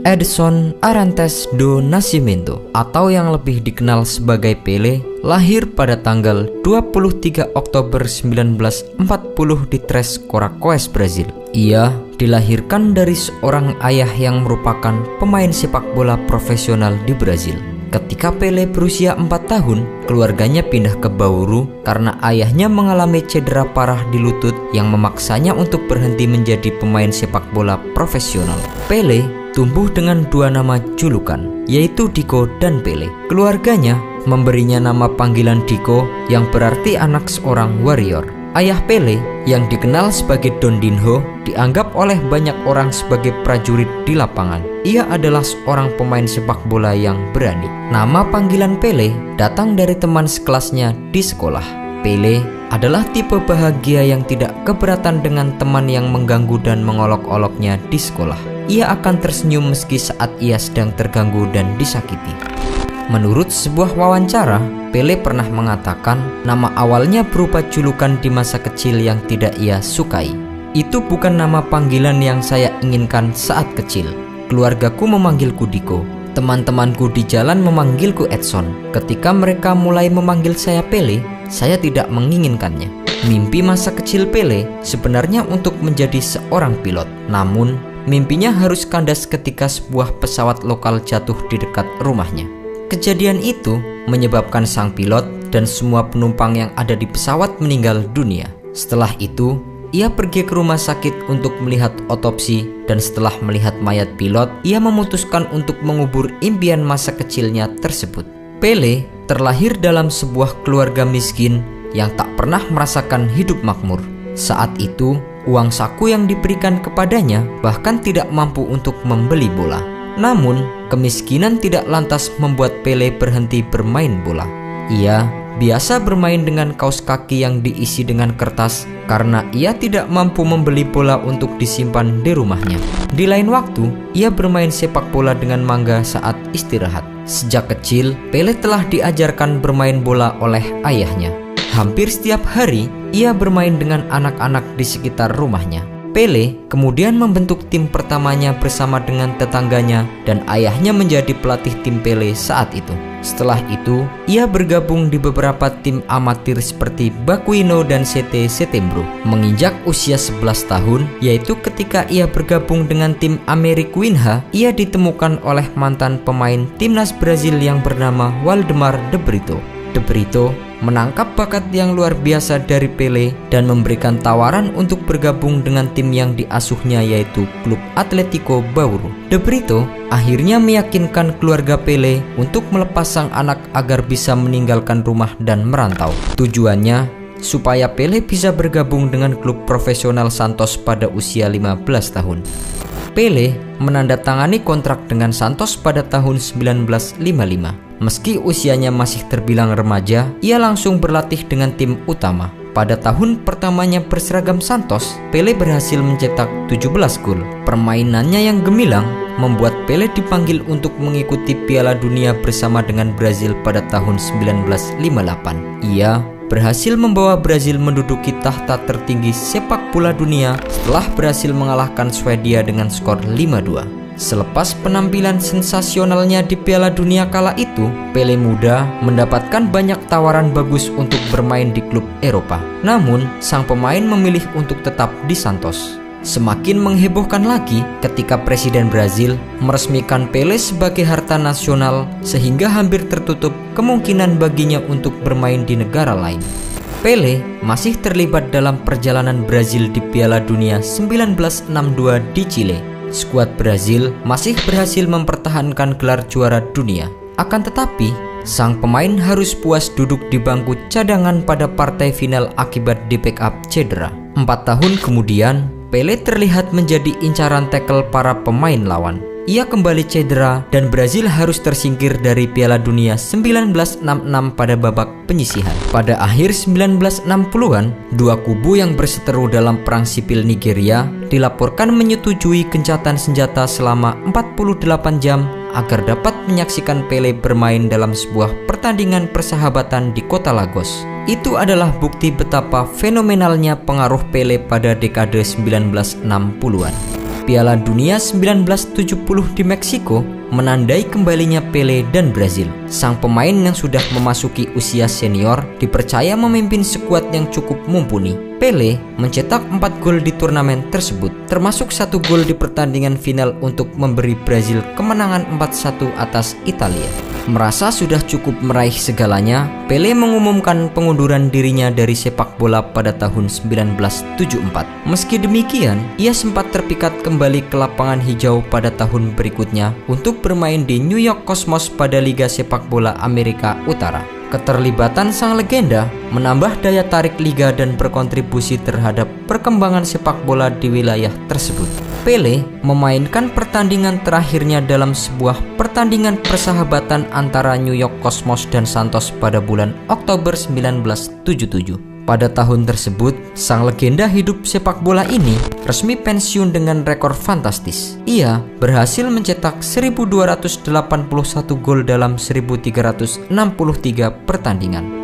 Edson Arantes do Nascimento atau yang lebih dikenal sebagai Pelé lahir pada tanggal 23 Oktober 1940 di Três Coracoes, Brazil. Ia dilahirkan dari seorang ayah yang merupakan pemain sepak bola profesional di Brazil. Ketika Pelé berusia 4 tahun, keluarganya pindah ke Bauru karena ayahnya mengalami cedera parah di lutut yang memaksanya untuk berhenti menjadi pemain sepak bola profesional. Pelé tumbuh dengan dua nama julukan, yaitu Diko dan Pelé. Keluarganya memberinya nama panggilan Diko yang berarti anak seorang warrior. Ayah Pelé yang dikenal sebagai Don Dinho dianggap oleh banyak orang sebagai prajurit di lapangan. Ia adalah seorang pemain sepak bola yang berani. Nama panggilan Pelé datang dari teman sekelasnya di sekolah. Pelé adalah tipe bahagia yang tidak keberatan dengan teman yang mengganggu dan mengolok-oloknya di sekolah. Ia akan tersenyum meski saat ia sedang terganggu dan disakiti. Menurut sebuah wawancara, Pelé pernah mengatakan nama awalnya berupa julukan di masa kecil yang tidak ia sukai. Itu bukan nama panggilan yang saya inginkan saat kecil. Keluargaku memanggilku Diko. Teman-temanku di jalan memanggilku Edson. Ketika mereka mulai memanggil saya Pelé, saya tidak menginginkannya. Mimpi masa kecil Pelé sebenarnya untuk menjadi seorang pilot. Namun, mimpinya harus kandas ketika sebuah pesawat lokal jatuh di dekat rumahnya. Kejadian itu menyebabkan sang pilot dan semua penumpang yang ada di pesawat meninggal dunia. Setelah itu, ia pergi ke rumah sakit untuk melihat otopsi, dan setelah melihat mayat pilot, ia memutuskan untuk mengubur impian masa kecilnya tersebut. Pelé terlahir dalam sebuah keluarga miskin yang tak pernah merasakan hidup makmur. Saat itu, uang saku yang diberikan kepadanya bahkan tidak mampu untuk membeli bola. Namun, kemiskinan tidak lantas membuat Pelé berhenti bermain bola. Ia biasa bermain dengan kaos kaki yang diisi dengan kertas karena ia tidak mampu membeli bola untuk disimpan di rumahnya. Di lain waktu, ia bermain sepak bola dengan mangga saat istirahat. Sejak kecil, Pelé telah diajarkan bermain bola oleh ayahnya. Hampir setiap hari, ia bermain dengan anak-anak di sekitar rumahnya. Pelé kemudian membentuk tim pertamanya bersama dengan tetangganya dan ayahnya menjadi pelatih tim Pelé saat itu. Setelah itu, ia bergabung di beberapa tim amatir seperti Bakuino dan CT Setembro. Menginjak usia 11 tahun, yaitu ketika ia bergabung dengan tim Ameriquinha, ia ditemukan oleh mantan pemain timnas Brazil yang bernama Waldemar de Brito. De Brito menangkap bakat yang luar biasa dari Pelé dan memberikan tawaran untuk bergabung dengan tim yang diasuhnya, yaitu klub Atletico Bauru. De Brito akhirnya meyakinkan keluarga Pelé untuk melepas sang anak agar bisa meninggalkan rumah dan merantau. Tujuannya supaya Pelé bisa bergabung dengan klub profesional Santos pada usia 15 tahun. Pelé menandatangani kontrak dengan Santos pada tahun 1955. Meski usianya masih terbilang remaja, ia langsung berlatih dengan tim utama. Pada tahun pertamanya berseragam Santos, Pelé berhasil mencetak 17 gol. Permainannya yang gemilang membuat Pelé dipanggil untuk mengikuti Piala Dunia bersama dengan Brazil pada tahun 1958. Ia berhasil membawa Brazil menduduki tahta tertinggi sepak bola dunia setelah berhasil mengalahkan Swedia dengan skor 5-2. Selepas penampilan sensasionalnya di Piala Dunia kala itu, Pelé muda mendapatkan banyak tawaran bagus untuk bermain di klub Eropa. Namun, sang pemain memilih untuk tetap di Santos. Semakin menghebohkan lagi ketika Presiden Brazil meresmikan Pelé sebagai harta nasional, sehingga hampir tertutup kemungkinan baginya untuk bermain di negara lain. Pelé masih terlibat dalam perjalanan Brazil di Piala Dunia 1962 di Chile. Skuad Brazil masih berhasil mempertahankan gelar juara dunia. Akan tetapi, sang pemain harus puas duduk di bangku cadangan pada partai final akibat di-backup cedera. 4 tahun kemudian, Pelé terlihat menjadi incaran tackle para pemain lawan. Ia kembali cedera dan Brazil harus tersingkir dari Piala Dunia 1966 pada babak penyisihan. Pada akhir 1960-an, dua kubu yang berseteru dalam perang sipil Nigeria dilaporkan menyetujui gencatan senjata selama 48 jam agar dapat menyaksikan Pelé bermain dalam sebuah pertandingan persahabatan di kota Lagos. Itu adalah bukti betapa fenomenalnya pengaruh Pelé pada dekade 1960-an. Piala Dunia 1970 di Meksiko menandai kembalinya Pele dan Brazil. Sang pemain yang sudah memasuki usia senior dipercaya memimpin skuad yang cukup mumpuni. Pele mencetak 4 gol di turnamen tersebut, termasuk 1 gol di pertandingan final untuk memberi Brazil kemenangan 4-1 atas Italia. Merasa sudah cukup meraih segalanya, Pele mengumumkan pengunduran dirinya dari sepak bola pada tahun 1974. Meski demikian, ia sempat terpikat kembali ke lapangan hijau pada tahun berikutnya untuk bermain di New York Cosmos pada Liga Sepak Bola Amerika Utara. Keterlibatan sang legenda menambah daya tarik liga dan berkontribusi terhadap perkembangan sepak bola di wilayah tersebut. Pele memainkan pertandingan terakhirnya dalam sebuah pertandingan persahabatan antara New York Cosmos dan Santos pada bulan Oktober 1977. Pada tahun tersebut, sang legenda hidup sepak bola ini resmi pensiun dengan rekor fantastis. Ia berhasil mencetak 1.281 gol dalam 1.363 pertandingan.